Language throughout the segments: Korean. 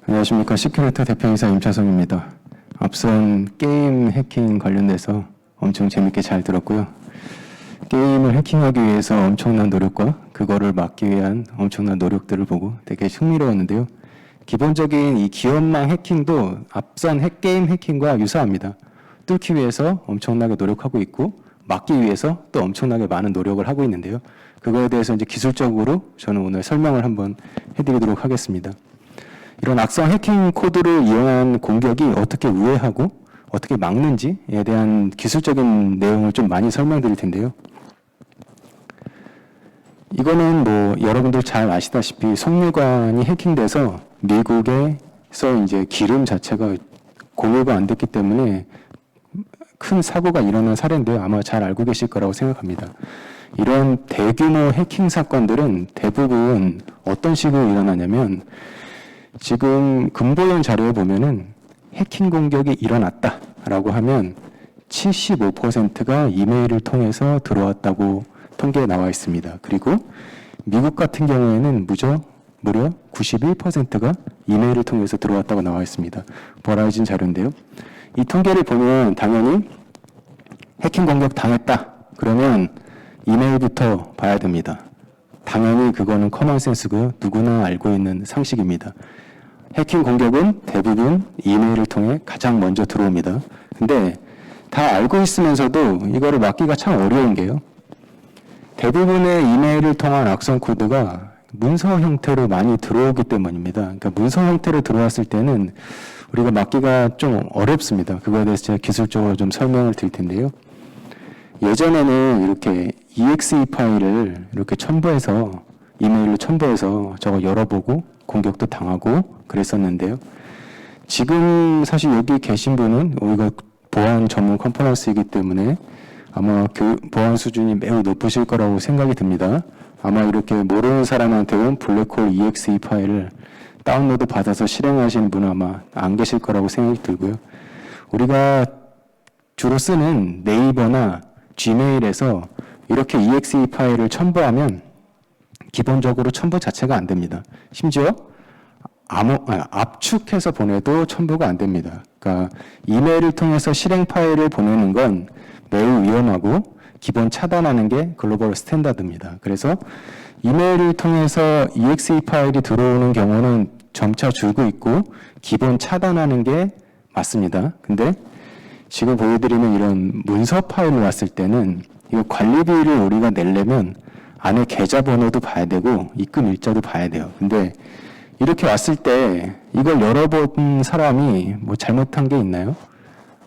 안녕하십니까. 시큐레터 대표이사 임차성입니다. 앞선 게임 해킹 관련돼서 엄청 재밌게 잘 들었고요. 게임을 해킹하기 위해서 엄청난 노력과 그거를 막기 위한 엄청난 노력들을 보고 되게 흥미로웠는데요. 기본적인 이 기업망 해킹도 앞선 게임 해킹과 유사합니다. 뚫기 위해서 엄청나게 노력하고 있고 막기 위해서 또 엄청나게 많은 노력을 하고 있는데요. 그거에 대해서 이제 기술적으로 저는 오늘 설명을 한번 해드리도록 하겠습니다. 이런 악성 해킹 코드를 이용한 공격이 어떻게 우회하고 어떻게 막는지에 대한 기술적인 내용을 좀 많이 설명드릴 텐데요. 이거는 뭐 여러분들 잘 아시다시피 석유관이 해킹돼서 미국에서 이제 기름 자체가 공유가 안 됐기 때문에 큰 사고가 일어난 사례인데요. 아마 잘 알고 계실 거라고 생각합니다. 이런 대규모 해킹 사건들은 대부분 어떤 식으로 일어나냐면 지금 근보연 자료에 보면은 해킹 공격이 일어났다라고 하면 75%가 이메일을 통해서 들어왔다고 통계에 나와 있습니다. 그리고 미국 같은 경우에는 무려 91%가 이메일을 통해서 들어왔다고 나와 있습니다. 버라이즌 자료인데요. 이 통계를 보면 당연히 해킹 공격 당했다. 그러면 이메일부터 봐야 됩니다. 당연히 그거는 커먼센스고요. 누구나 알고 있는 상식입니다. 해킹 공격은 대부분 이메일을 통해 가장 먼저 들어옵니다. 근데 다 알고 있으면서도 이거를 막기가 참 어려운 게요. 대부분의 이메일을 통한 악성 코드가 문서 형태로 많이 들어오기 때문입니다. 그러니까 문서 형태로 들어왔을 때는 우리가 막기가 좀 어렵습니다. 그거에 대해서 제가 기술적으로 좀 설명을 드릴 텐데요. 예전에는 이렇게 exe 파일을 이렇게 첨부해서 이메일로 첨부해서 저거 열어보고 공격도 당하고 그랬었는데요. 지금 사실 여기 계신 분은 우리가 보안 전문 컨퍼런스이기 때문에 아마 보안 수준이 매우 높으실 거라고 생각이 듭니다. 아마 이렇게 모르는 사람한테는 블랙홀 exe 파일을 다운로드 받아서 실행하시는 분은 아마 안 계실 거라고 생각이 들고요. 우리가 주로 쓰는 네이버나 지메일에서 이렇게 exe 파일을 첨부하면 기본적으로 첨부 자체가 안 됩니다. 심지어 압축해서 보내도 첨부가 안 됩니다. 그러니까 이메일을 통해서 실행 파일을 보내는 건 매우 위험하고 기본 차단하는 게 글로벌 스탠다드입니다. 그래서 이메일을 통해서 exe 파일이 들어오는 경우는 점차 줄고 있고 기본 차단하는 게 맞습니다. 근데 지금 보여드리는 이런 문서 파일이 왔을 때는 이 관리비를 우리가 내려면 안에 계좌번호도 봐야 되고 입금 일자도 봐야 돼요. 근데 이렇게 왔을 때 이걸 열어본 사람이 뭐 잘못한 게 있나요?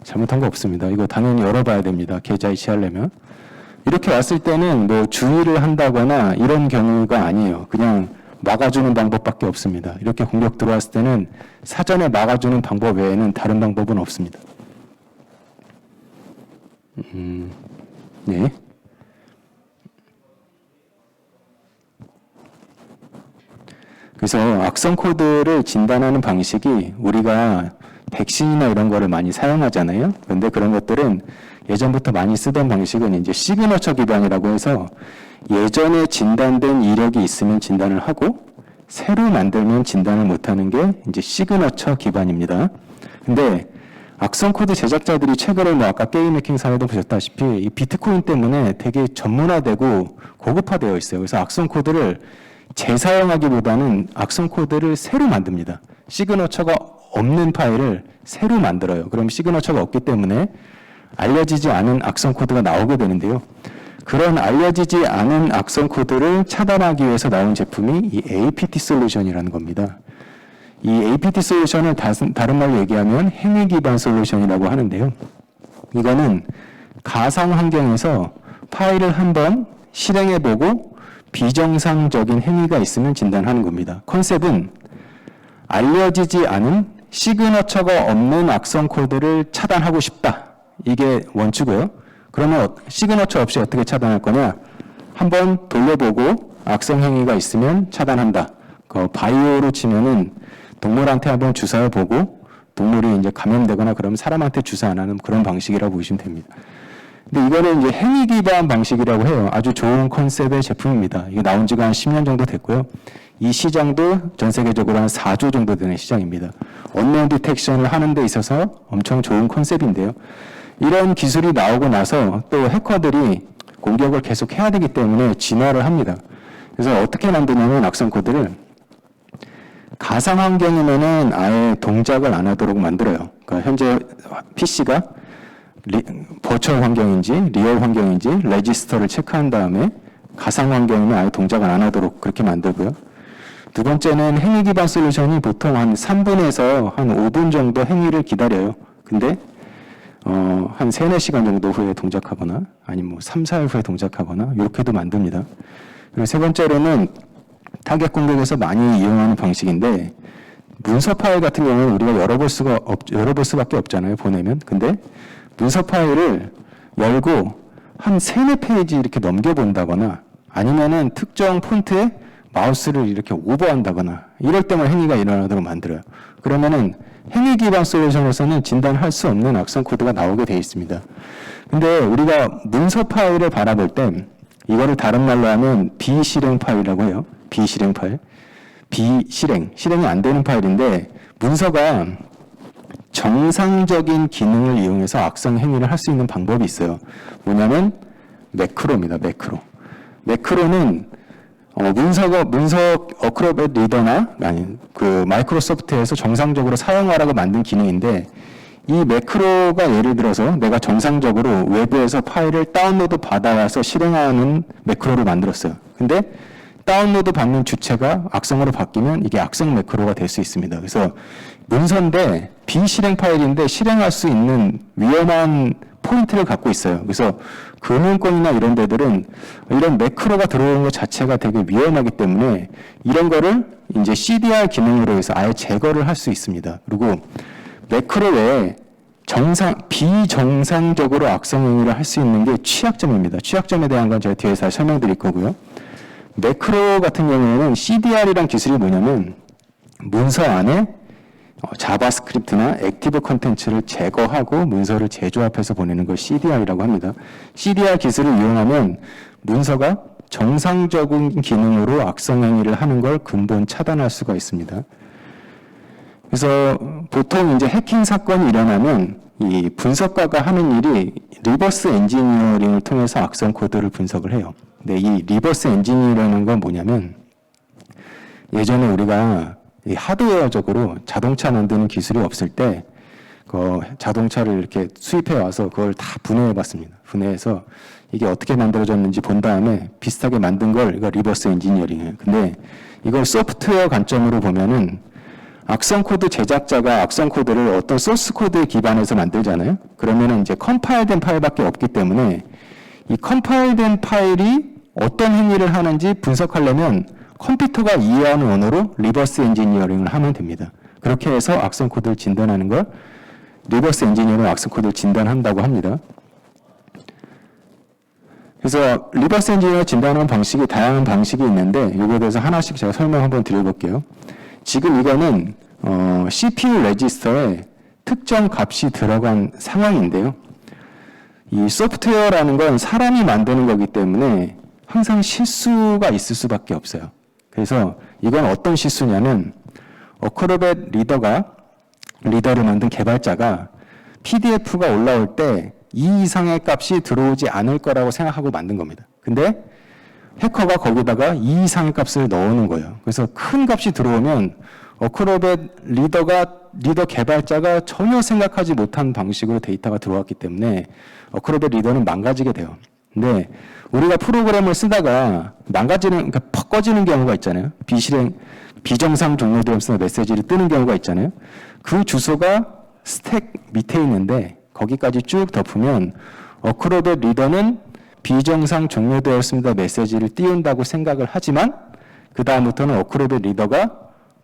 잘못한 거 없습니다. 이거 당연히 열어봐야 됩니다. 계좌 이체하려면. 이렇게 왔을 때는 뭐 주의를 한다거나 이런 경우가 아니에요. 그냥 막아주는 방법밖에 없습니다. 이렇게 공격 들어왔을 때는 사전에 막아주는 방법 외에는 다른 방법은 없습니다. 네. 그래서 악성 코드를 진단하는 방식이 우리가 백신이나 이런 거를 많이 사용하잖아요. 그런데 그런 것들은 예전부터 많이 쓰던 방식은 이제 시그너처 기반이라고 해서 예전에 진단된 이력이 있으면 진단을 하고 새로 만들면 진단을 못하는 게 이제 시그너처 기반입니다. 근데 악성 코드 제작자들이 최근에 뭐 아까 게임 해킹 사례도 보셨다시피 이 비트코인 때문에 되게 전문화되고 고급화되어 있어요. 그래서 악성 코드를 재사용하기보다는 악성 코드를 새로 만듭니다. 시그너처가 없는 파일을 새로 만들어요. 그럼 시그너처가 없기 때문에 알려지지 않은 악성 코드가 나오게 되는데요. 그런 알려지지 않은 악성 코드를 차단하기 위해서 나온 제품이 이 APT 솔루션이라는 겁니다. 이 APT 솔루션을 다른 말로 얘기하면 행위 기반 솔루션이라고 하는데요. 이거는 가상 환경에서 파일을 한번 실행해보고 비정상적인 행위가 있으면 진단하는 겁니다. 컨셉은 알려지지 않은 시그너처가 없는 악성 코드를 차단하고 싶다. 이게 원칙이고요. 그러면 시그너처 없이 어떻게 차단할 거냐? 한번 돌려보고 악성 행위가 있으면 차단한다. 그 바이오로 치면은 동물한테 한번 주사해보고 동물이 이제 감염되거나 그러면 사람한테 주사 안 하는 그런 방식이라고 보시면 됩니다. 근데 이거는 이제 행위 기반 방식이라고 해요. 아주 좋은 컨셉의 제품입니다. 이게 나온 지가 한 10년 정도 됐고요. 이 시장도 전 세계적으로 한 4조 정도 되는 시장입니다. 언노운 디텍션을 하는 데 있어서 엄청 좋은 컨셉인데요. 이런 기술이 나오고 나서 또 해커들이 공격을 계속 해야 되기 때문에 진화를 합니다. 그래서 어떻게 만드냐면 악성 코드를 가상 환경이면은 아예 동작을 안 하도록 만들어요. 그러니까 현재 PC가 버추얼 환경인지 리얼 환경인지 레지스터를 체크한 다음에 가상 환경이면 아예 동작을 안 하도록 그렇게 만들고요. 두 번째는 행위 기반 솔루션이 보통 한 3분에서 한 5분 정도 행위를 기다려요. 근데 한 3, 4시간 정도 후에 동작하거나 아니면 뭐 3, 4일 후에 동작하거나 이렇게도 만듭니다. 그리고 세 번째로는 타겟 공격에서 많이 이용하는 방식인데 문서 파일 같은 경우는 우리가 열어볼 수밖에 없잖아요. 보내면. 근데 문서 파일을 열고 한 3, 4페이지 이렇게 넘겨본다거나 아니면은 특정 폰트에 마우스를 이렇게 오버한다거나 이럴 때만 행위가 일어나도록 만들어요. 그러면은 행위 기반 솔루션에서는 진단할 수 없는 악성 코드가 나오게 되어 있습니다. 근데 우리가 문서 파일을 바라볼 때 이거를 다른 말로 하면 비실행 파일이라고 해요. 비실행 파일. 실행이 안 되는 파일인데 문서가 정상적인 기능을 이용해서 악성 행위를 할 수 있는 방법이 있어요. 뭐냐면 매크로입니다. 매크로는 문서 어크로벳 리더나 그 마이크로소프트에서 정상적으로 사용하라고 만든 기능인데 이 매크로가 예를 들어서 내가 정상적으로 외부에서 파일을 다운로드 받아와서 실행하는 매크로를 만들었어요. 근데 다운로드 받는 주체가 악성으로 바뀌면 이게 악성 매크로가 될 수 있습니다. 그래서 문서인데 비실행 파일인데 실행할 수 있는 위험한 포인트를 갖고 있어요. 그래서 금융권이나 이런 데들은 이런 매크로가 들어오는 것 자체가 되게 위험하기 때문에 이런 거를 이제 CDR 기능으로 해서 아예 제거를 할 수 있습니다. 그리고 매크로 외에 비정상적으로 악성 행위를 할 수 있는 게 취약점입니다. 취약점에 대한 건 제가 뒤에서 설명드릴 거고요. 매크로 같은 경우에는 CDR이란 기술이 뭐냐면 문서 안에 자바스크립트나 액티브 컨텐츠를 제거하고 문서를 재조합해서 보내는 걸 CDR이라고 합니다. CDR 기술을 이용하면 문서가 정상적인 기능으로 악성 행위를 하는 걸 근본 차단할 수가 있습니다. 그래서 보통 이제 해킹 사건이 일어나면 이 분석가가 하는 일이 리버스 엔지니어링을 통해서 악성 코드를 분석을 해요. 근데 이 리버스 엔지니어링이라는 건 뭐냐면 예전에 우리가 이 하드웨어적으로 자동차 만드는 기술이 없을 때 그 자동차를 이렇게 수입해 와서 그걸 다 분해해 봤습니다. 분해해서 이게 어떻게 만들어졌는지 본 다음에 비슷하게 만든 걸 이거 리버스 엔지니어링이에요. 근데 이걸 소프트웨어 관점으로 보면은 악성 코드 제작자가 악성 코드를 어떤 소스 코드에 기반해서 만들잖아요. 그러면은 이제 컴파일된 파일밖에 없기 때문에 이 컴파일된 파일이 어떤 행위를 하는지 분석하려면 컴퓨터가 이해하는 언어로 리버스 엔지니어링을 하면 됩니다. 그렇게 해서 악성 코드를 진단하는 걸 리버스 엔지니어링 악성 코드를 진단한다고 합니다. 그래서 리버스 엔지니어 진단하는 방식이 다양한 방식이 있는데 이거에 대해서 하나씩 제가 설명 한번 드려볼게요. 지금 이거는 CPU 레지스터에 특정 값이 들어간 상황인데요. 이 소프트웨어라는 건 사람이 만드는 거기 때문에 항상 실수가 있을 수밖에 없어요. 그래서 이건 어떤 실수냐면 어크로벳 리더를 만든 개발자가 PDF가 올라올 때 이 이상의 값이 들어오지 않을 거라고 생각하고 만든 겁니다. 근데 해커가 거기다가 이 이상의 값을 넣어놓은 거예요. 그래서 큰 값이 들어오면 어크로벳 리더 개발자가 전혀 생각하지 못한 방식으로 데이터가 들어왔기 때문에 어크로벳 리더는 망가지게 돼요. 근데 우리가 프로그램을 쓰다가 그러니까 퍽 꺼지는 경우가 있잖아요. 비정상 종료되었으나 메시지를 뜨는 경우가 있잖아요. 그 주소가 스택 밑에 있는데 거기까지 쭉 덮으면 어크로벳 리더는 비정상 종료되었습니다 메시지를 띄운다고 생각을 하지만 그 다음부터는 어크로벳 리더가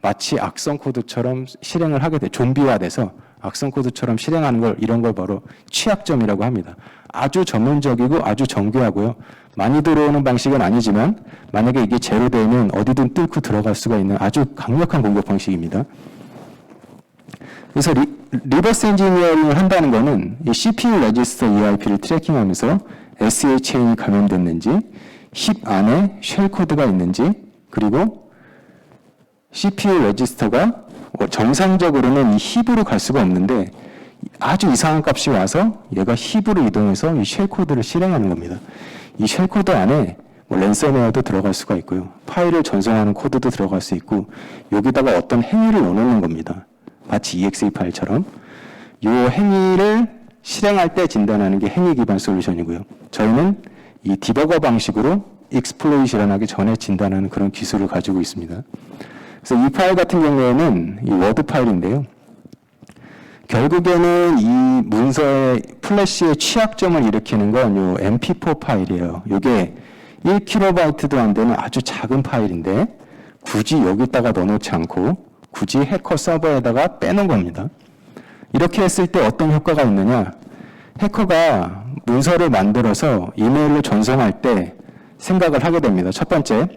마치 악성 코드처럼 실행을 하게 돼 좀비화돼서 악성 코드처럼 실행하는 걸 이런 걸 바로 취약점이라고 합니다. 아주 전문적이고 아주 정교하고요. 많이 들어오는 방식은 아니지만 만약에 이게 제로되면 어디든 뚫고 들어갈 수가 있는 아주 강력한 공격 방식입니다. 그래서 리버스 엔지니어링을 한다는 거는 이 CPU 레지스터 EIP를 트래킹하면서 SHA이 감염됐는지 힙 안에 쉘 코드가 있는지 그리고 CPU 레지스터가 정상적으로는 이 힙으로 갈 수가 없는데 아주 이상한 값이 와서 얘가 힙으로 이동해서 이 쉘 코드를 실행하는 겁니다. 이 쉘 코드 안에 랜섬웨어도 들어갈 수가 있고요. 파일을 전송하는 코드도 들어갈 수 있고 여기다가 어떤 행위를 넣어놓는 겁니다. 마치 exe 파일처럼. 이 행위를 실행할 때 진단하는 게 행위 기반 솔루션이고요. 저희는 이 디버거 방식으로 익스플로잇 일어나기 전에 진단하는 그런 기술을 가지고 있습니다. 그래서 이 파일 같은 경우에는 이 워드 파일인데요. 결국에는 이 문서의 플래시의 취약점을 일으키는 건 요 mp4 파일이에요. 이게 1KB 안 되는 아주 작은 파일인데 굳이 여기다가 넣어놓지 않고 굳이 해커 서버에다가 빼놓은 겁니다. 이렇게 했을 때 어떤 효과가 있느냐? 해커가 문서를 만들어서 이메일로 전송할 때 생각을 하게 됩니다. 첫 번째,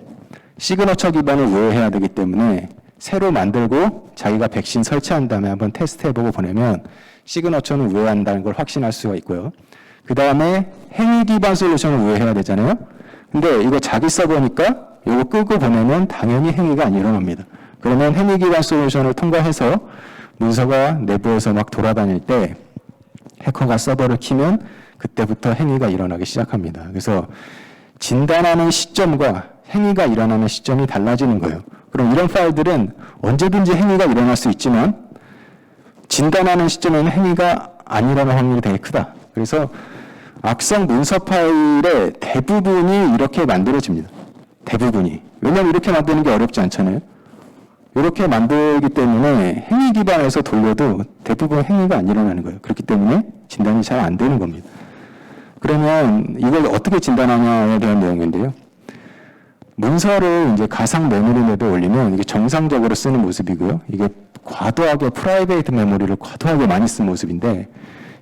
시그너처 기반을 우회해야 되기 때문에 새로 만들고 자기가 백신 설치한 다음에 한번 테스트해보고 보내면 시그너처는 우회한다는 걸 확신할 수가 있고요. 그 다음에 행위 기반 솔루션을 우회해야 되잖아요. 근데 이거 자기 서버니까 이거 끄고 보내면 당연히 행위가 안 일어납니다. 그러면 행위 기반 솔루션을 통과해서 문서가 내부에서 막 돌아다닐 때 해커가 서버를 키면 그때부터 행위가 일어나기 시작합니다. 그래서 진단하는 시점과 행위가 일어나는 시점이 달라지는 거예요. 그럼 이런 파일들은 언제든지 행위가 일어날 수 있지만 진단하는 시점에는 행위가 안 일어날 확률이 되게 크다. 그래서 악성 문서 파일의 대부분이 이렇게 만들어집니다. 대부분이. 왜냐하면 이렇게 만드는 게 어렵지 않잖아요. 이렇게 만들기 때문에 행위 기반에서 돌려도 대부분 행위가 안 일어나는 거예요. 그렇기 때문에 진단이 잘 안 되는 겁니다. 그러면 이걸 어떻게 진단하냐에 대한 내용인데요. 문서를 이제 가상 메모리 맵에 올리면 이게 정상적으로 쓰는 모습이고요. 이게 과도하게 프라이베이트 메모리를 과도하게 많이 쓴 모습인데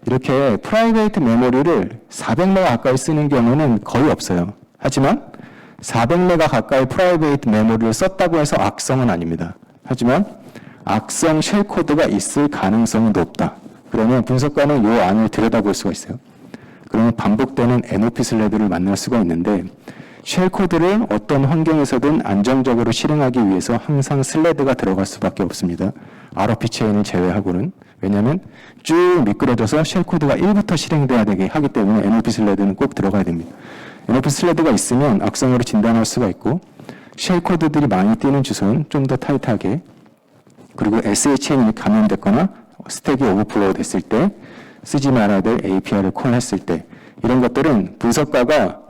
이렇게 프라이베이트 메모리를 400메가 가까이 쓰는 경우는 거의 없어요. 하지만 400메가 가까이 프라이베이트 메모리를 썼다고 해서 악성은 아닙니다. 하지만 악성 쉘 코드가 있을 가능성이 높다. 그러면 분석가는 이 안을 들여다볼 수가 있어요. 그러면 반복되는 NOP 슬레드를 만날 수가 있는데 쉘 코드를 어떤 환경에서든 안정적으로 실행하기 위해서 항상 슬레드가 들어갈 수밖에 없습니다. ROP 체인을 제외하고는. 왜냐하면 쭉 미끄러져서 쉘 코드가 1부터 실행돼야 되게 하기 때문에 NOP 슬레드는 꼭 들어가야 됩니다. NOP 슬레드가 있으면 악성으로 진단할 수가 있고 쉘 코드들이 많이 뛰는 주소는 좀 더 타이트하게 그리고 SHN이 감염됐거나 스택이 오버플로우 됐을 때 쓰지 말아야 될 API를 콜했을 때 이런 것들은 분석가가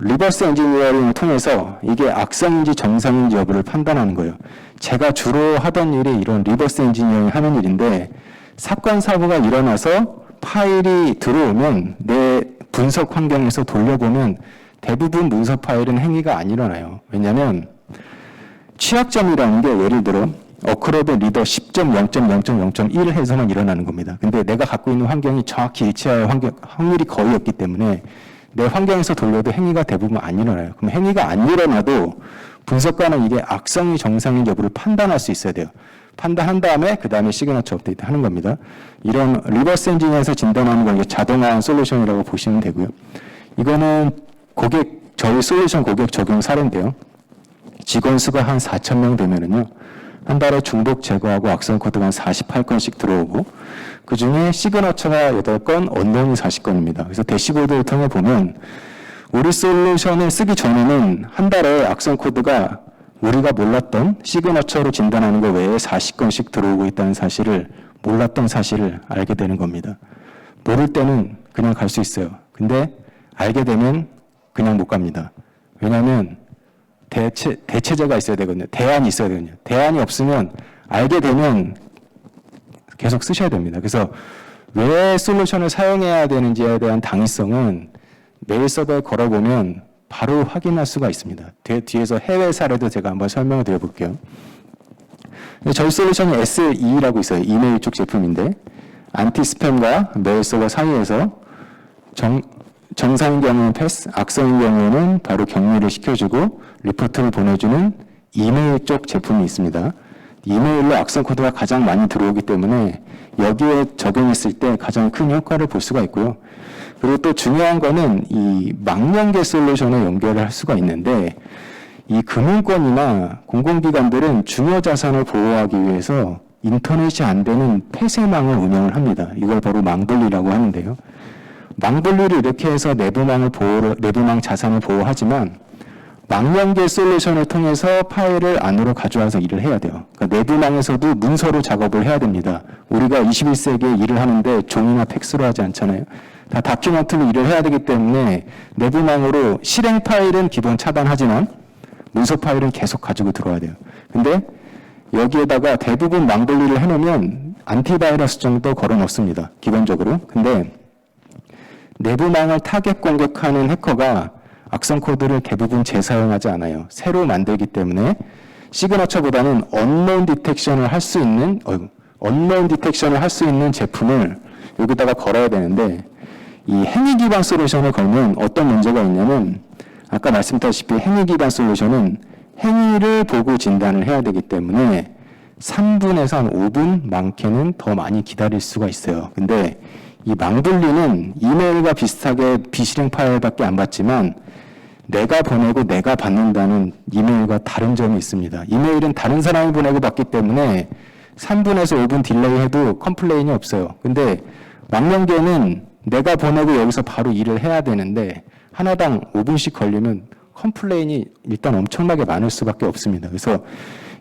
리버스 엔지니어링을 통해서 이게 악성인지 정상인지 여부를 판단하는 거예요. 제가 주로 하던 일이 이런 리버스 엔지니어링 하는 일인데 사건 사고가 일어나서 파일이 들어오면 내 분석 환경에서 돌려보면 대부분 문서 파일은 행위가 안 일어나요. 왜냐하면 취약점이라는 게 예를 들어 어크로드 리더 10.0.0.0.1 해서만 일어나는 겁니다. 근데 내가 갖고 있는 환경이 정확히 일치할 확률이 거의 없기 때문에 내 환경에서 돌려도 행위가 대부분 안 일어나요. 그럼 행위가 안 일어나도 분석가는 이게 악성이 정상인 여부를 판단할 수 있어야 돼요. 판단한 다음에 그 다음에 시그너처 업데이트 하는 겁니다. 이런 리버스 엔지니어에서 진단하는 건 자동화 솔루션이라고 보시면 되고요. 이거는 저희 솔루션 고객 적용 사례인데요. 직원 수가 한 4,000명 되면은요. 한 달에 중복 제거하고 악성 코드가 한 48건씩 들어오고 그 중에 시그너처가 8건, 언론이 40건입니다. 그래서 대시보드를 통해 보면 우리 솔루션을 쓰기 전에는 한 달에 악성 코드가 우리가 몰랐던 시그너처로 진단하는 것 외에 40건씩 들어오고 있다는 사실을 몰랐던 사실을 알게 되는 겁니다. 모를 때는 그냥 갈 수 있어요. 근데 알게 되면 그냥 못 갑니다. 왜냐하면 대체제가 있어야 되거든요. 대안이 있어야 되거든요. 대안이 없으면 알게 되면 계속 쓰셔야 됩니다. 그래서 왜 솔루션을 사용해야 되는지에 대한 당위성은 메일 서버에 걸어보면 바로 확인할 수가 있습니다. 뒤에서 해외 사례도 제가 한번 설명을 드려볼게요. 저희 솔루션이 SE라고 있어요. 이메일 쪽 제품인데 안티 스팸과 메일 서버 사이에서 정상인 경우는 패스, 악성인 경우에는 바로 격리를 시켜주고 리포트를 보내주는 이메일 쪽 제품이 있습니다. 이메일로 악성 코드가 가장 많이 들어오기 때문에 여기에 적용했을 때 가장 큰 효과를 볼 수가 있고요. 그리고 또 중요한 거는 이 망연계 솔루션에 연결을 할 수가 있는데 이 금융권이나 공공기관들은 중요 자산을 보호하기 위해서 인터넷이 안 되는 폐쇄망을 운영을 합니다. 이걸 바로 망분리라고 하는데요. 망분리를 이렇게 해서 내부망 자산을 보호하지만 망연계 솔루션을 통해서 파일을 안으로 가져와서 일을 해야 돼요. 그러니까 내부망에서도 문서로 작업을 해야 됩니다. 우리가 21세기에 일을 하는데 종이나 팩스로 하지 않잖아요. 다 다큐멘트로 일을 해야 되기 때문에 내부망으로 실행 파일은 기본 차단하지만 문서 파일은 계속 가지고 들어와야 돼요. 근데 여기에다가 대부분 망분리를 해놓으면 안티바이러스 정도 걸어 놓습니다. 기본적으로. 근데 내부망을 타겟 공격하는 해커가 악성 코드를 대부분 재사용하지 않아요. 새로 만들기 때문에 시그너처보다는 언노운 디텍션을 할 수 있는 제품을 여기다가 걸어야 되는데 이 행위 기반 솔루션을 걸면 어떤 문제가 있냐면 아까 말씀드렸다시피 행위 기반 솔루션은 행위를 보고 진단을 해야 되기 때문에 3분에서 한 5분 많게는 더 많이 기다릴 수가 있어요. 근데 이 망분리는 이메일과 비슷하게 비실행 파일밖에 안 받지만 내가 보내고 내가 받는다는 이메일과 다른 점이 있습니다. 이메일은 다른 사람이 보내고 받기 때문에 3분에서 5분 딜레이 해도 컴플레인이 없어요. 근데 망연계는 내가 보내고 여기서 바로 일을 해야 되는데 하나당 5분씩 걸리면 컴플레인이 일단 엄청나게 많을 수밖에 없습니다. 그래서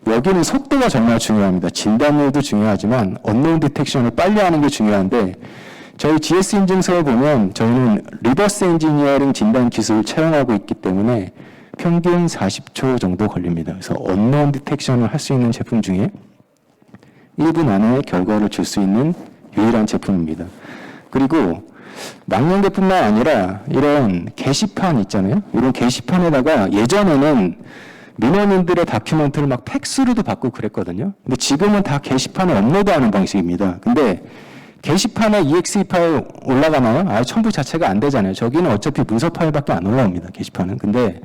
여기는 속도가 정말 중요합니다. 진단율도 중요하지만 언노운 디텍션을 빨리 하는 게 중요한데 저희 GS 인증서에 보면 저희는 리버스 엔지니어링 진단 기술을 채용하고 있기 때문에 평균 40초 정도 걸립니다. 그래서 언노운 디텍션을 할 수 있는 제품 중에 1분 안에 결과를 줄 수 있는 유일한 제품입니다. 그리고 망연계뿐만 아니라 이런 게시판 있잖아요. 이런 게시판에다가 예전에는 민원인들의 다큐멘트를 막 팩스로도 받고 그랬거든요. 근데 지금은 다 게시판에 업로드하는 방식입니다. 근데 게시판에 EXE 파일 올라가나요? 첨부 자체가 안 되잖아요. 저기는 어차피 문서 파일밖에 안 올라옵니다. 게시판은. 근데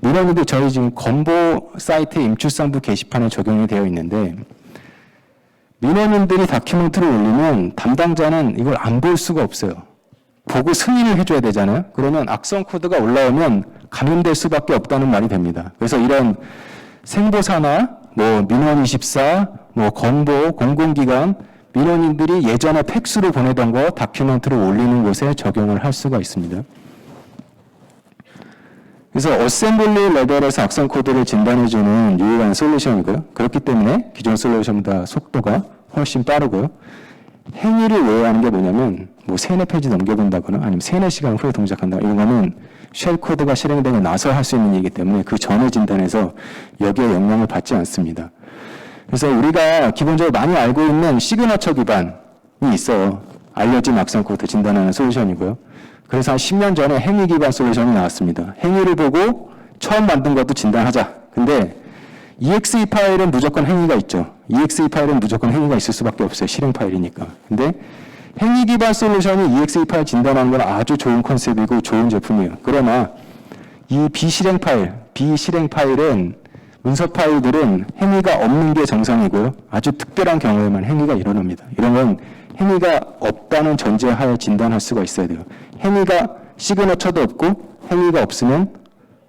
민원인들 저희 지금 건보 사이트 임출상부 게시판에 적용이 되어 있는데 민원인들이 다큐멘트를 올리면 담당자는 이걸 안 볼 수가 없어요. 보고 승인을 해줘야 되잖아요. 그러면 악성 코드가 올라오면 감염될 수밖에 없다는 말이 됩니다. 그래서 이런 생보사나 민원24, 건보, 공공기관, 민원인들이 예전에 팩스로 보내던 거 다큐멘트로 올리는 곳에 적용을 할 수가 있습니다. 그래서 어셈블리 레벨에서 악성 코드를 진단해주는 유일한 솔루션이고요. 그렇기 때문에 기존 솔루션보다 속도가 훨씬 빠르고요. 행위를 외워하는 게 뭐냐면 세네 페이지 넘겨본다거나 아니면 3-4시간 후에 동작한다 이런 거는 쉘 코드가 실행되고 나서 할 수 있는 일이기 때문에 그 전에 진단해서 여기에 영향을 받지 않습니다. 그래서 우리가 기본적으로 많이 알고 있는 시그너처 기반이 있어요. 알려진 악성 코드 진단하는 솔루션이고요. 그래서 한 10년 전에 행위 기반 솔루션이 나왔습니다. 행위를 보고 처음 만든 것도 진단하자. 근데 EXE 파일은 무조건 행위가 있죠. EXE 파일은 무조건 행위가 있을 수밖에 없어요. 실행 파일이니까. 근데 행위 기반 솔루션이 EXE 파일 진단하는 건 아주 좋은 컨셉이고 좋은 제품이에요. 그러나 이 비실행 파일은 문서 파일들은 행위가 없는 게 정상이고요. 아주 특별한 경우에만 행위가 일어납니다. 이런 건 행위가 없다는 전제하에 진단할 수가 있어야 돼요. 행위가 시그너처도 없고 행위가 없으면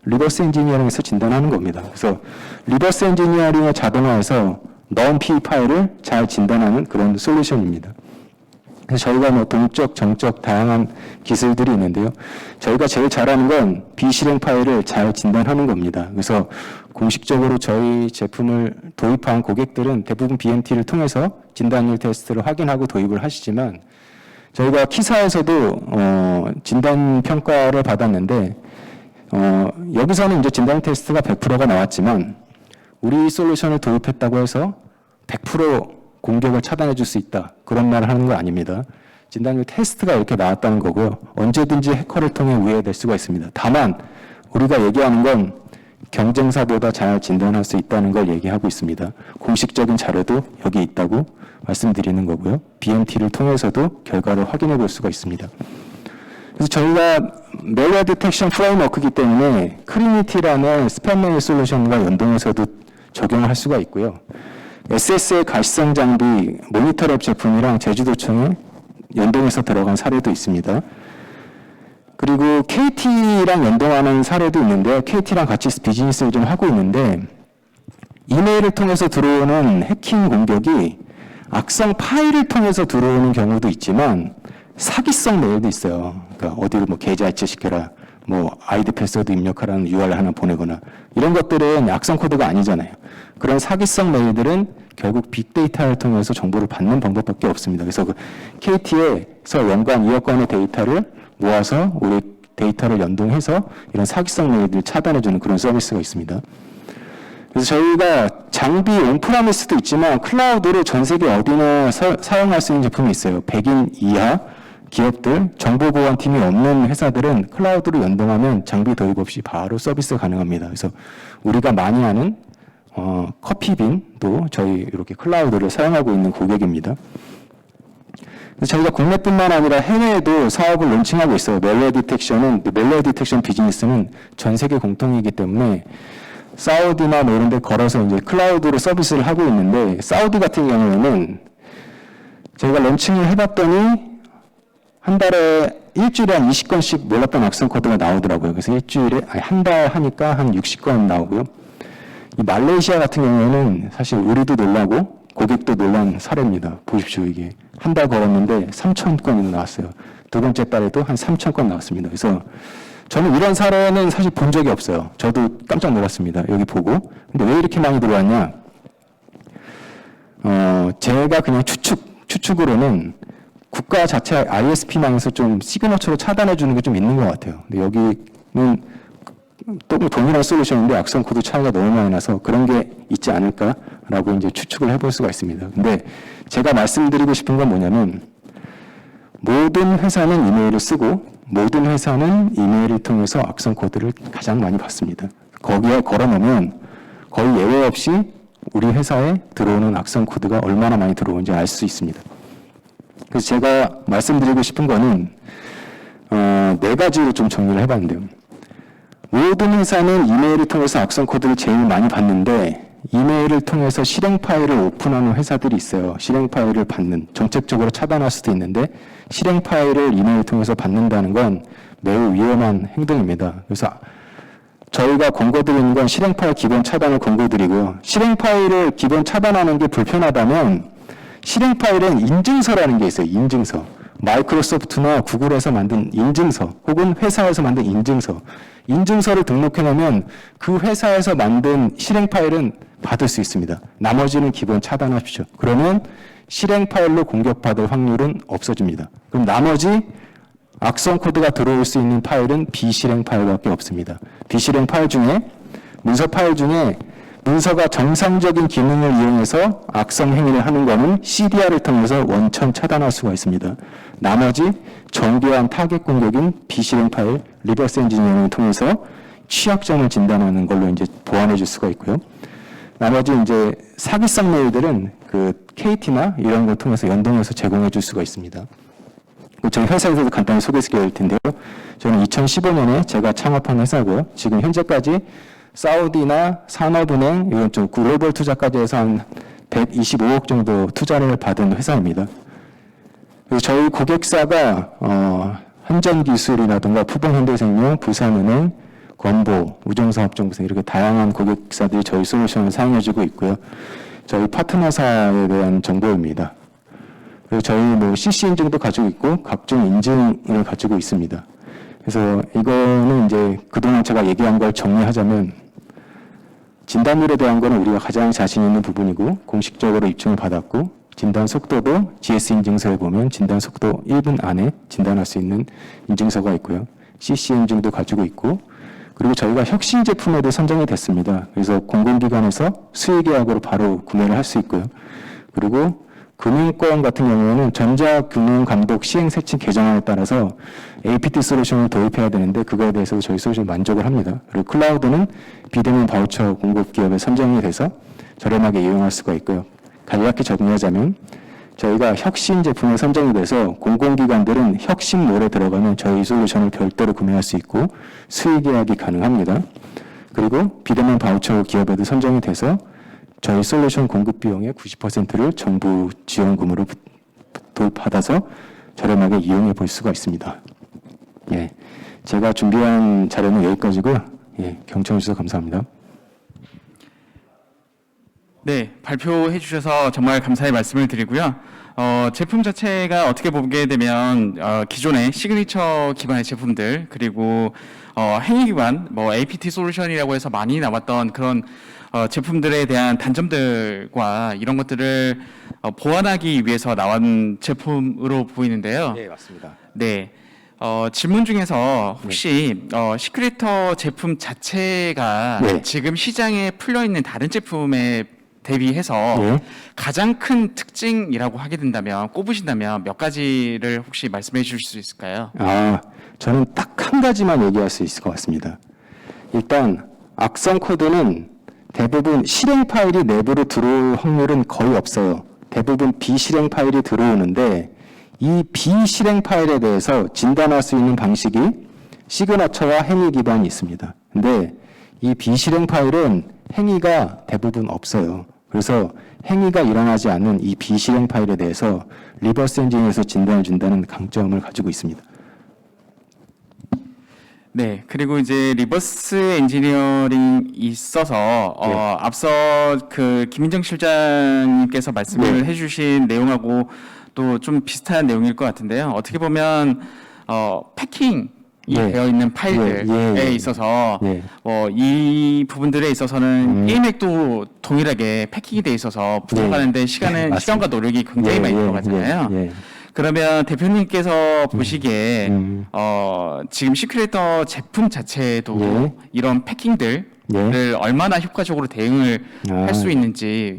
리버스 엔지니어링에서 진단하는 겁니다. 그래서 리버스 엔지니어링을 자동화해서 non-P 파일을 잘 진단하는 그런 솔루션입니다. 그래서 저희가 동적, 정적 다양한 기술들이 있는데요. 저희가 제일 잘하는 건 비실행 파일을 잘 진단하는 겁니다. 그래서 공식적으로 저희 제품을 도입한 고객들은 대부분 BMT를 통해서 진단율 테스트를 확인하고 도입을 하시지만 저희가 키사에서도 진단 평가를 받았는데 여기서는 이제 진단 테스트가 100%가 나왔지만 우리 솔루션을 도입했다고 해서 100% 공격을 차단해 줄 수 있다. 그런 말을 하는 거 아닙니다. 진단율 테스트가 이렇게 나왔다는 거고요. 언제든지 해커를 통해 우회될 수가 있습니다. 다만 우리가 얘기하는 건 경쟁사보다 잘 진단할 수 있다는 걸 얘기하고 있습니다. 공식적인 자료도 여기 있다고 말씀드리는 거고요. BMT를 통해서도 결과를 확인해 볼 수가 있습니다. 그래서 저희가 malware detection framework이기 때문에 크리니티라는 스팸 메일 솔루션과 연동해서도 적용을 할 수가 있고요. SSL 가시성 장비 모니터랩 제품이랑 제주도청에 연동해서 들어간 사례도 있습니다. 그리고 KT랑 연동하는 사례도 있는데요. KT랑 같이 비즈니스를 좀 하고 있는데 이메일을 통해서 들어오는 해킹 공격이 악성 파일을 통해서 들어오는 경우도 있지만 사기성 메일도 있어요. 그러니까 어디로 뭐 계좌 이체시켜라, 뭐 아이디 패스워드 입력하라는 URL 하나 보내거나 이런 것들은 악성 코드가 아니잖아요. 그런 사기성 메일들은 결국 빅데이터를 통해서 정보를 받는 방법밖에 없습니다. 그래서 그 KT에서 연간 2억 건의 데이터를 모아서 우리 데이터를 연동해서 이런 사기성 메일들을 차단해주는 그런 서비스가 있습니다. 그래서 저희가 장비 온프라미스도 있지만 클라우드로 전 세계 어디나 사용할 수 있는 제품이 있어요. 100인 이하 기업들, 정보보안팀이 없는 회사들은 클라우드로 연동하면 장비 도입 없이 바로 서비스 가능합니다. 그래서 우리가 많이 하는 커피빈도 저희 이렇게 클라우드를 사용하고 있는 고객입니다. 저희가 국내뿐만 아니라 해외에도 사업을 론칭하고 있어요. 멜웨어 디텍션 비즈니스는 전 세계 공통이기 때문에 사우디나 뭐 이런 데 걸어서 이제 클라우드로 서비스를 하고 있는데, 사우디 같은 경우에는 저희가 론칭을 해봤더니 한 달에 일주일에 한 20건씩 몰랐던 악성 코드가 나오더라고요. 그래서 한 달 하니까 한 60건 나오고요. 이 말레이시아 같은 경우에는 사실 우리도 놀라고 고객도 놀란 사례입니다. 보십시오. 이게 한 달 걸었는데 3,000건이 나왔어요. 두 번째 달에도 한 3,000건 나왔습니다. 그래서 저는 이런 사례는 사실 본 적이 없어요. 저도 깜짝 놀랐습니다. 여기 보고. 근데 왜 이렇게 많이 들어왔냐? 제가 그냥 추측으로는 국가 자체 ISP망에서 좀 시그너처로 차단해 주는 게 좀 있는 것 같아요. 근데 여기는 또 동일한 솔루션인데 악성 코드 차이가 너무 많이 나서 그런 게 있지 않을까라고 이제 추측을 해볼 수가 있습니다. 근데 제가 말씀드리고 싶은 건 뭐냐면, 모든 회사는 이메일을 쓰고 모든 회사는 이메일을 통해서 악성 코드를 가장 많이 받습니다. 거기에 걸어놓으면 거의 예외 없이 우리 회사에 들어오는 악성 코드가 얼마나 많이 들어오는지 알 수 있습니다. 그래서 제가 말씀드리고 싶은 거는 네 가지로 좀 정리를 해봤는데요. 모든 회사는 이메일을 통해서 악성 코드를 제일 많이 받는데, 이메일을 통해서 실행 파일을 오픈하는 회사들이 있어요. 실행 파일을 받는, 정책적으로 차단할 수도 있는데 실행 파일을 이메일을 통해서 받는다는 건 매우 위험한 행동입니다. 그래서 저희가 권고드리는 건 실행 파일 기본 차단을 권고드리고요. 실행 파일을 기본 차단하는 게 불편하다면 실행 파일엔 인증서라는 게 있어요. 인증서. 마이크로소프트나 구글에서 만든 인증서, 혹은 회사에서 만든 인증서. 인증서를 등록해 놓으면 그 회사에서 만든 실행 파일은 받을 수 있습니다. 나머지는 기본 차단하십시오. 그러면 실행 파일로 공격받을 확률은 없어집니다. 그럼 나머지 악성 코드가 들어올 수 있는 파일은 비실행 파일밖에 없습니다. 비실행 파일 중에, 문서 파일 중에 문서가 정상적인 기능을 이용해서 악성 행위를 하는 것은 CDR을 통해서 원천 차단할 수가 있습니다. 나머지 정교한 타겟 공격인 비실행 파일, 리버스 엔지니어링을 통해서 취약점을 진단하는 걸로 이제 보완해 줄 수가 있고요. 나머지 이제 사기성 메일들은 그 KT나 이런 걸 통해서 연동해서 제공해 줄 수가 있습니다. 저희 회사에서도 간단히 소개시켜 드릴 텐데요. 저는 2015년에 제가 창업한 회사고요. 지금 현재까지 사우디나 산업은행, 이런 좀 글로벌 투자까지 해서 한 125억 정도 투자를 받은 회사입니다. 그래서 저희 고객사가 한전기술이라든가 푸번현대생명, 부산은행, 건보, 우정사업정보생 이렇게 다양한 고객사들이 저희 솔루션을 사용해주고 있고요. 저희 파트너사에 대한 정보입니다. 그리고 저희 뭐 CC 인증도 가지고 있고 각종 인증을 가지고 있습니다. 그래서 이거는 이제 그동안 제가 얘기한 걸 정리하자면, 진단율에 대한 거는 우리가 가장 자신 있는 부분이고 공식적으로 입증을 받았고, 진단 속도도 GS 인증서에 보면 진단 속도 1분 안에 진단할 수 있는 인증서가 있고요. CC 인증도 가지고 있고, 그리고 저희가 혁신 제품에도 선정이 됐습니다. 그래서 공공기관에서 수의계약으로 바로 구매를 할 수 있고요. 그리고 금융권 같은 경우에는 전자금융감독 시행세칙 개정안에 따라서 APT 솔루션을 도입해야 되는데 그거에 대해서도 저희 솔루션 만족을 합니다. 그리고 클라우드는 비대면 바우처 공급 기업에 선정이 돼서 저렴하게 이용할 수가 있고요. 간략히 정리하자면, 저희가 혁신 제품에 선정이 돼서 공공기관들은 혁신몰에 들어가면 저희 솔루션을 별도로 구매할 수 있고 수의계약이 가능합니다. 그리고 비대면 바우처 기업에도 선정이 돼서 저희 솔루션 공급 비용의 90%를 정부 지원금으로 도입받아서 저렴하게 이용해 볼 수가 있습니다. 예. 제가 준비한 자료는 여기까지고요. 예, 경청해 주셔서 감사합니다. 네, 발표해 주셔서 정말 감사의 말씀을 드리고요. 제품 자체가 어떻게 보게 되면 기존의 시그니처 기반의 제품들 그리고 행위 기반 뭐 APT 솔루션이라고 해서 많이 나왔던 그런 제품들에 대한 단점들과 이런 것들을 보완하기 위해서 나온 제품으로 보이는데요. 네, 맞습니다. 네. 질문 중에서 혹시 시크릿터 제품 자체가 네. 지금 시장에 풀려 있는 다른 제품에 대비해서 네. 가장 큰 특징이라고 하게 된다면 꼽으신다면 몇 가지를 혹시 말씀해 주실 수 있을까요? 저는 딱 한 가지만 얘기할 수 있을 것 같습니다. 일단 악성 코드는 대부분 실행 파일이 내부로 들어올 확률은 거의 없어요. 대부분 비실행 파일이 들어오는데 이 비실행 파일에 대해서 진단할 수 있는 방식이 시그너처와 행위 기반이 있습니다. 근데 이 비실행 파일은 행위가 대부분 없어요. 그래서 행위가 일어나지 않는 이 비실행 파일에 대해서 리버스 엔지니어에서 진단을 준다는 강점을 가지고 있습니다. 네, 그리고 이제 리버스 엔지니어링이 있어서 앞서 그 김민정 실장님께서 말씀을 해주신 내용하고 또 좀 비슷한 내용일 것 같은데요. 어떻게 보면 패킹이 되어 있는 파일들에 있어서 이 부분들에 있어서는 게임액도 동일하게 패킹이 돼 있어서 분석하는데 시간과 노력이 굉장히 많이 들어가잖아요. 그러면 대표님께서 보시기에 지금 시크릿터 제품 자체도 이런 패킹들을 얼마나 효과적으로 대응을 할 수 있는지.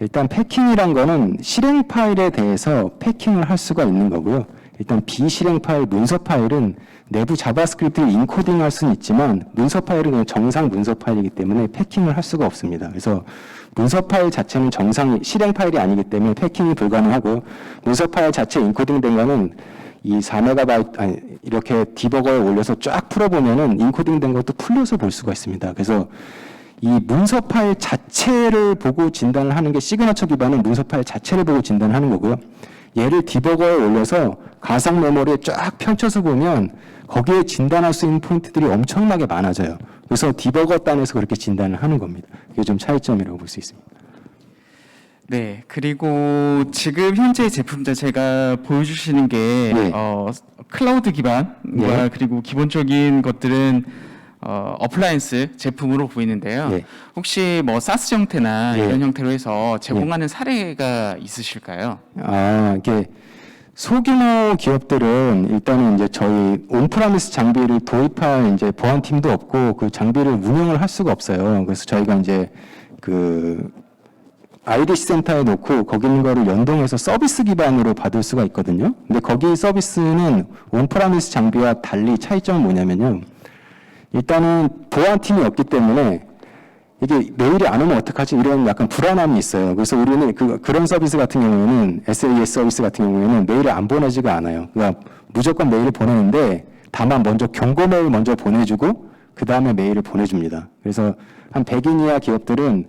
일단 패킹이란 거는 실행 파일에 대해서 패킹을 할 수가 있는 거고요. 일단 비실행 파일, 문서 파일은 내부 자바스크립트를 인코딩할 수는 있지만 문서 파일은 그냥 정상 문서 파일이기 때문에 패킹을 할 수가 없습니다. 그래서 문서 파일 자체는 정상 실행 파일이 아니기 때문에 패킹이 불가능하고 문서 파일 자체 인코딩된 거는 이 4MB 이렇게 디버거에 올려서 쫙 풀어보면은 인코딩된 것도 풀려서 볼 수가 있습니다. 그래서 이 문서 파일 자체를 보고 진단을 하는 게 시그너처 기반은 문서 파일 자체를 보고 진단을 하는 거고요. 얘를 디버거에 올려서 가상 메모리에 쫙 펼쳐서 보면 거기에 진단할 수 있는 포인트들이 엄청나게 많아져요. 그래서 디버거 단에서 그렇게 진단을 하는 겁니다. 이게 좀 차이점이라고 볼 수 있습니다. 네, 그리고 지금 현재 제품 자체가 보여주시는 게 클라우드 기반과 그리고 기본적인 것들은 어플라이언스 제품으로 보이는데요. 혹시 뭐 사스 형태나 이런 형태로 해서 제공하는 사례가 있으실까요? 이게 소규모 기업들은 일단은 이제 저희 온프라미스 장비를 도입할 이제 보안팀도 없고 그 장비를 운영을 할 수가 없어요. 그래서 저희가 이제 그 IDC 센터에 놓고 거기 있는 거를 연동해서 서비스 기반으로 받을 수가 있거든요. 근데 거기 서비스는 온프라미스 장비와 달리 차이점은 뭐냐면요. 일단은 보안팀이 없기 때문에 이게 메일이 안 오면 어떡하지? 이런 약간 불안함이 있어요. 그래서 우리는 그런 서비스 같은 경우에는 SAS 서비스 같은 경우에는 메일을 안 보내지가 않아요. 그러니까 무조건 메일을 보내는데 다만 먼저 경고 메일 먼저 보내주고 그 다음에 메일을 보내줍니다. 그래서 한 100인 이하 기업들은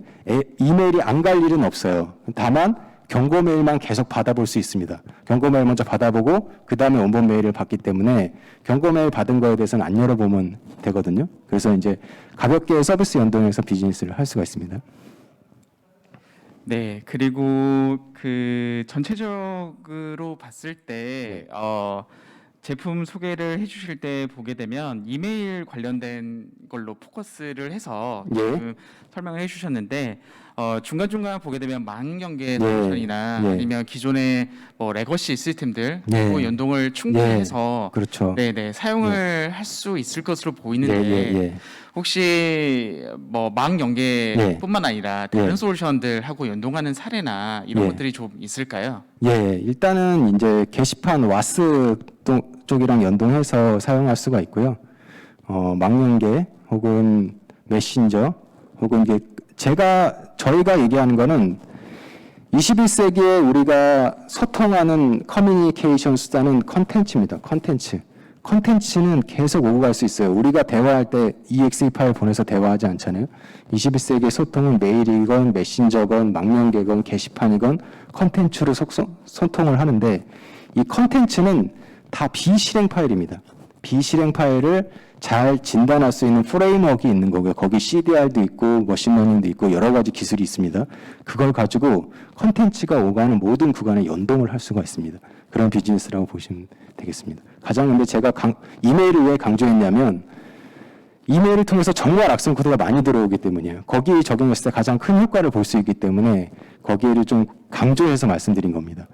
이메일이 안 갈 일은 없어요. 다만 경고 메일만 계속 받아볼 수 있습니다. 경고 메일 먼저 받아보고 그 다음에 원본 메일을 받기 때문에 경고 메일 받은 거에 대해서는 안 열어보면 되거든요. 그래서 이제 가볍게 서비스 연동해서 비즈니스를 할 수가 있습니다. 네, 그리고 그 전체적으로 봤을 때 제품 소개를 해주실 때 보게 되면 이메일 관련된 걸로 포커스를 해서 지금 설명을 해주셨는데 중간중간 보게 되면 망연계 솔루션이나 아니면 기존의 뭐 레거시 시스템들 뭐 연동을 충분히 해서 사용을 할 수 있을 것으로 보이는데 혹시 뭐 망연계뿐만 아니라 다른 솔루션들하고 연동하는 사례나 이런 것들이 좀 있을까요? 일단은 이제 게시판 와스 쪽이랑 연동해서 사용할 수가 있고요. 망연계 혹은 메신저 혹은 이제 저희가 얘기하는 거는 21세기에 우리가 소통하는 커뮤니케이션 수단은 컨텐츠입니다. 컨텐츠는 계속 오고 갈 수 있어요. 우리가 대화할 때 EXE 파일 보내서 대화하지 않잖아요. 21세기의 소통은 메일이건 메신저건 망연계건 게시판이건 컨텐츠로 소통을 하는데 이 컨텐츠는 다 비실행 파일입니다. 비실행 파일을 잘 진단할 수 있는 프레임워크가 있는 거고요. 거기 CDR도 있고 머신러닝도 있고 여러 가지 기술이 있습니다. 그걸 가지고 컨텐츠가 오가는 모든 구간에 연동을 할 수가 있습니다. 그런 비즈니스라고 보시면 되겠습니다. 가장 근데 제가 이메일을 왜 강조했냐면 이메일을 통해서 정말 악성 코드가 많이 들어오기 때문이에요. 거기에 적용했을 때 가장 큰 효과를 볼 수 있기 때문에 거기를 좀 강조해서 말씀드린 겁니다.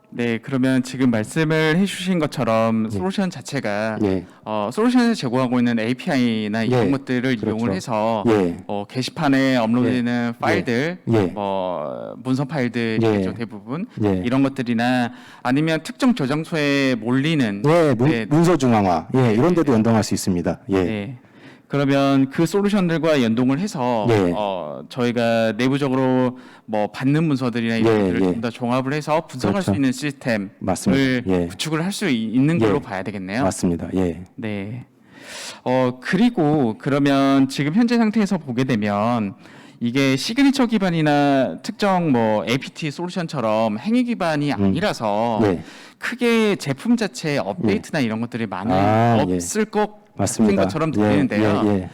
네, 그러면 지금 말씀을 해주신 것처럼 예. 솔루션 자체가 예. 솔루션에서 제공하고 있는 API나 이런 예, 것들을 그렇죠. 이용을 해서 예. 게시판에 업로드되는 파일들, 예. 문서 파일들이죠 예. 대부분 예. 이런 것들이나 아니면 특정 저장소에 몰리는 예, 네, 문서 중앙화, 예, 이런 데도 연동할 수 있습니다. 예. 네. 그러면 그 솔루션들과 연동을 해서 예. 저희가 내부적으로 뭐 받는 문서들이나 이런 예, 것들을 예. 좀 더 종합을 해서 분석할 그렇죠. 수 있는 시스템을 맞습니다. 예. 구축을 할 수 있는 걸로 예. 봐야 되겠네요. 맞습니다. 예. 네. 그리고 그러면 지금 현재 상태에서 보게 되면 이게 시그니처 기반이나 특정 뭐 APT 솔루션처럼 행위 기반이 아니라서 예. 크게 제품 자체의 업데이트나 이런 것들이 많이 예. 없을 것 같은 맞습니다. 것처럼 예, 들리는데요. 예, 예.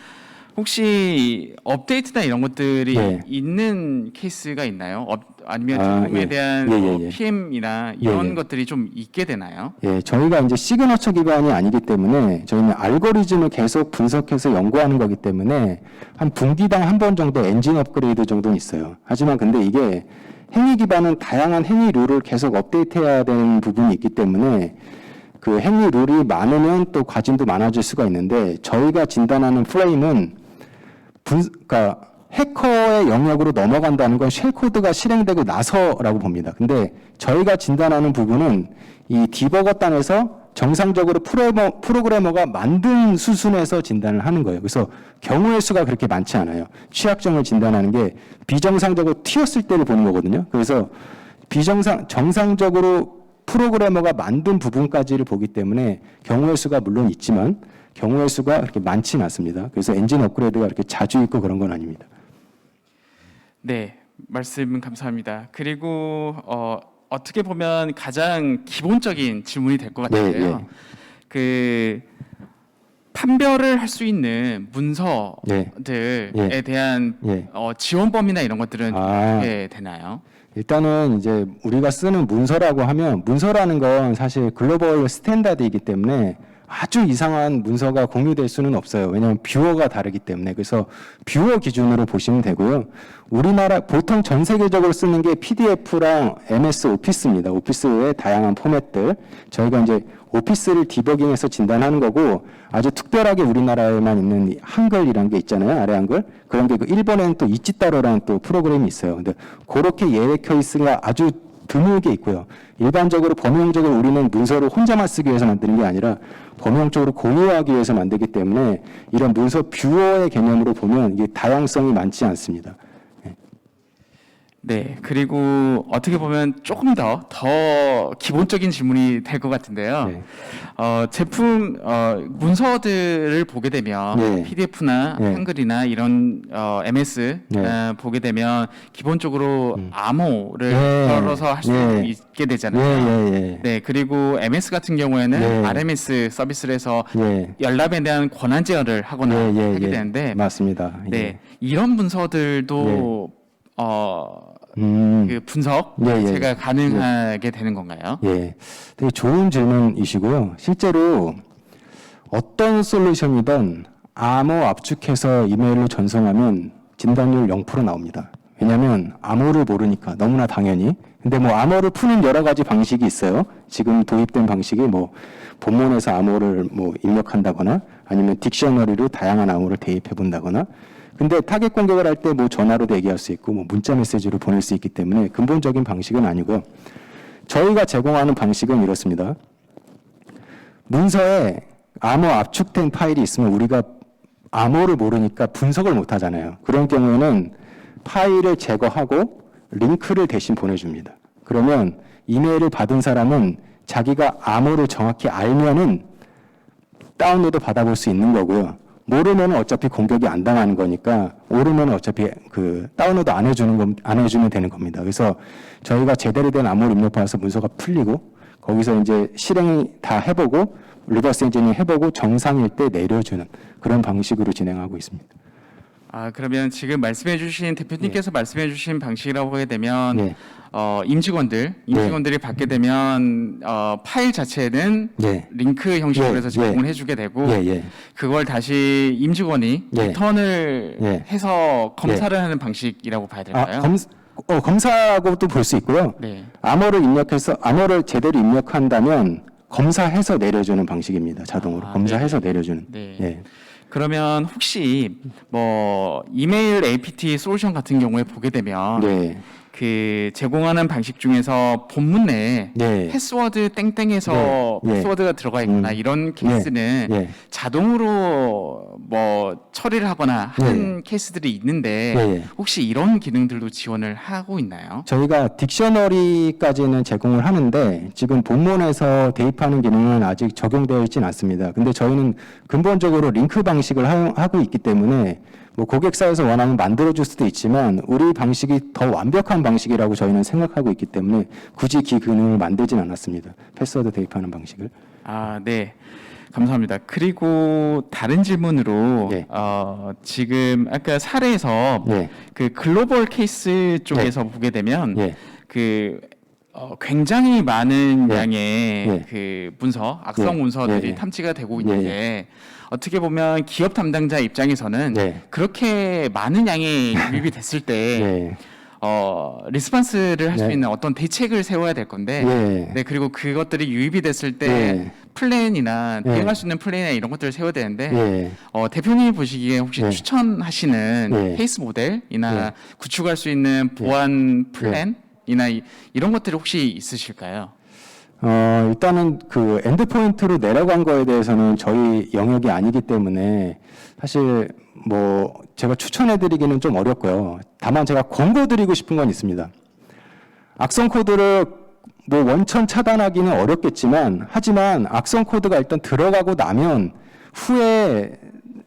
혹시 업데이트나 이런 것들이 예. 있는 케이스가 있나요? 아니면 제품에 예. 대한 예, 예, 뭐 예. PM이나 이런 예. 것들이 좀 있게 되나요? 예, 저희가 이제 시그너처 기반이 아니기 때문에 저희는 알고리즘을 계속 분석해서 연구하는 거기 때문에 한 분기당 한 번 정도 엔진 업그레이드 정도는 있어요. 하지만 근데 이게 행위 기반은 다양한 행위 룰을 계속 업데이트해야 되는 부분이 있기 때문에 그 행위 룰이 많으면 또 과진도 많아질 수가 있는데 저희가 진단하는 프레임은 그러니까 해커의 영역으로 넘어간다는 건 쉘 코드가 실행되고 나서라고 봅니다. 근데 저희가 진단하는 부분은 이 디버거 단에서 정상적으로 프로그래머가 만든 수순에서 진단을 하는 거예요. 그래서 경우의 수가 그렇게 많지 않아요. 취약점을 진단하는 게 비정상적으로 튀었을 때를 보는 거거든요. 그래서 정상적으로 프로그래머가 만든 부분까지를 보기 때문에 경우의 수가 물론 있지만 경우의 수가 그렇게 많지는 않습니다. 그래서 엔진 업그레이드가 그렇게 자주 있고 그런 건 아닙니다. 네, 말씀 감사합니다. 그리고 어떻게 보면 가장 기본적인 질문이 될 것 같은데요. 예. 그 판별을 할 수 있는 문서들에 예. 대한 예. 지원 범위나 이런 것들은 어떻게 되나요? 일단은 이제 우리가 쓰는 문서라고 하면 문서라는 건 사실 글로벌 스탠다드이기 때문에 아주 이상한 문서가 공유될 수는 없어요. 왜냐하면 뷰어가 다르기 때문에. 그래서 뷰어 기준으로 보시면 되고요. 우리나라 보통 전 세계적으로 쓰는 게 PDF랑 MS 오피스입니다. 오피스의 다양한 포맷들. 저희가 이제 오피스를 디버깅해서 진단하는 거고 아주 특별하게 우리나라에만 있는 이 한글이라는 게 있잖아요. 아래 한글. 그런 게 그 일본에는 또 이치따로라는 또 프로그램이 있어요. 근데 그렇게 예외 케이스가 아주 드물게 있고요. 일반적으로 범용적으로 우리는 문서를 혼자만 쓰기 위해서 만드는 게 아니라 범용적으로 공유하기 위해서 만들기 때문에 이런 문서 뷰어의 개념으로 보면 이게 다양성이 많지 않습니다. 네, 그리고 어떻게 보면 조금 더 기본적인 질문이 될 것 같은데요. 네. 제품 문서들을 보게 되면 네. PDF나 네. 한글이나 이런 MS 네. 보게 되면 기본적으로 암호를 네. 걸어서 할 수 네. 있게 되잖아요. 예. 네, 그리고 MS 같은 경우에는 네. RMS 서비스를 해서 예. 열람에 대한 권한 제어를 하거나 하게 되는데, 맞습니다. 네, 이런 문서들도 그 분석 제가 가능하게 되는 건가요? 예, 되게 좋은 질문이시고요. 실제로 어떤 솔루션이든 암호 압축해서 이메일로 전송하면 진단율 0% 나옵니다. 왜냐하면 암호를 모르니까 너무나 당연히. 근데 뭐 암호를 푸는 여러 가지 방식이 있어요. 지금 도입된 방식이 뭐 본문에서 암호를 뭐 입력한다거나 아니면 딕셔너리로 다양한 암호를 대입해 본다거나. 근데 타겟 공격을 할 때 뭐 전화로도 얘기할 수 있고 뭐 문자 메시지로 보낼 수 있기 때문에 근본적인 방식은 아니고요. 저희가 제공하는 방식은 이렇습니다. 문서에 암호 압축된 파일이 있으면 우리가 암호를 모르니까 분석을 못 하잖아요. 그런 경우에는 파일을 제거하고 링크를 대신 보내줍니다. 그러면 이메일을 받은 사람은 자기가 암호를 정확히 알면은 다운로드 받아볼 수 있는 거고요. 모르면 어차피 공격이 안 당하는 거니까 모르면 어차피 그 다운로드 안 해주면 되는 겁니다. 그래서 저희가 제대로 된 암호를 입력받아서 문서가 풀리고 거기서 이제 실행이 다 해보고 리버스 엔지니어링 해보고 정상일 때 내려주는 그런 방식으로 진행하고 있습니다. 아, 그러면 지금 말씀해주신 대표님께서 말씀해주신 방식이라고 하게 되면 네. 임직원들이 받게 되면 파일 자체는 예. 링크 형식으로 예, 해서 제공을 예. 해주게 되고 예, 예. 그걸 다시 임직원이 예. 리턴을 예. 해서 검사를 하는 방식이라고 봐야 될까요? 검사하고도 볼 수 있고요. 네. 암호를 제대로 입력한다면 검사해서 내려주는 방식입니다. 자동으로 아, 검사해서 내려주는. 네. 예. 그러면 혹시 뭐 이메일 APT 솔루션 같은 경우에 보게 되면 네. 그 제공하는 방식 중에서 본문 내에 네. 패스워드 땡땡해서 네. 네. 패스워드가 들어가 있거나 이런 케이스는 네. 자동으로 뭐 처리를 하거나 하는 케이스들이 있는데 네. 혹시 이런 기능들도 지원을 하고 있나요? 저희가 딕셔너리까지는 제공을 하는데 지금 본문에서 대입하는 기능은 아직 적용되어 있지는 않습니다. 근데 저희는 근본적으로 링크 방식을 하고 있기 때문에 뭐 고객사에서 원하면 만들어줄 수도 있지만 우리 방식이 더 완벽한 방식이라고 저희는 생각하고 있기 때문에 굳이 그 기능을 만들진 않았습니다. 패스워드 대입하는 방식을. 아, 네. 감사합니다. 그리고 다른 질문으로 네. 지금 아까 사례에서 네. 그 글로벌 케이스 쪽에서 보게 되면 네. 그 굉장히 많은 네. 양의 네. 그 문서, 악성 네. 문서들이 네. 탐지가 되고 있는데 어떻게 보면 기업 담당자 입장에서는 네. 그렇게 많은 양이 유입이 됐을 때 네. 리스폰스를 할 수 네. 있는 어떤 대책을 세워야 될 건데 네. 네, 그리고 그것들이 유입이 됐을 때 네. 플랜이나 네. 대응할 수 있는 플랜이나 이런 것들을 세워야 되는데 네. 대표님이 보시기에 혹시 네. 추천하시는 네. 케이스 모델이나 네. 구축할 수 있는 보안 플랜이나 이런 것들이 혹시 있으실까요? 일단은 그 엔드포인트로 내려간 거에 대해서는 저희 영역이 아니기 때문에 사실 뭐 제가 추천해드리기는 좀 어렵고요. 다만 제가 권고드리고 싶은 건 있습니다. 악성 코드를 뭐 원천 차단하기는 어렵겠지만 하지만 악성 코드가 일단 들어가고 나면 후에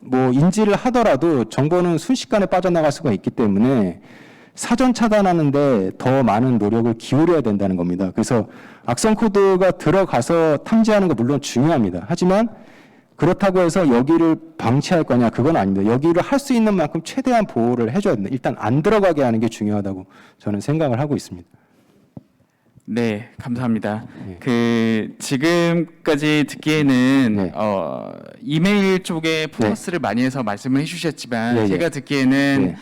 뭐 인지를 하더라도 정보는 순식간에 빠져나갈 수가 있기 때문에 사전 차단하는데 더 많은 노력을 기울여야 된다는 겁니다. 그래서 악성 코드가 들어가서 탐지하는 거 물론 중요합니다. 하지만 그렇다고 해서 여기를 방치할 거냐 그건 아닙니다. 여기를 할 수 있는 만큼 최대한 보호를 해줘야 됩니다. 일단 안 들어가게 하는 게 중요하다고 저는 생각을 하고 있습니다. 네, 감사합니다. 네. 그 지금까지 듣기에는 네. 이메일 쪽에 포커스를 많이 해서 말씀을 해주셨지만 네, 네. 제가 듣기에는 네.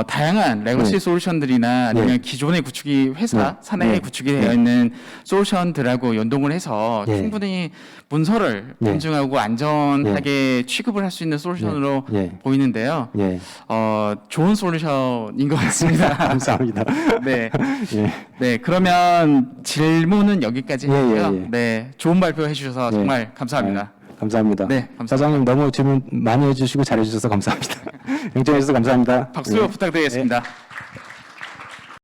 다양한 레거시 네. 솔루션들이나 아니면 네. 기존의 구축이 회사 네. 사내에 네. 구축이 네. 되어 있는 솔루션들하고 연동을 해서 네. 충분히 문서를 네. 검증하고 안전하게 취급을 할 수 있는 솔루션으로 네. 보이는데요. 예. 좋은 솔루션인 것 같습니다. 감사합니다. 네. 예. 네, 그러면 질문은 여기까지 예, 하고요. 예, 예. 네, 좋은 발표 해주셔서 네. 정말 감사합니다. 감사합니다. 네, 감사합니다. 사장님 너무 질문 많이 해주시고 잘해주셔서 감사합니다. 영청해주셔서 감사합니다. 박수 예. 부탁드리겠습니다.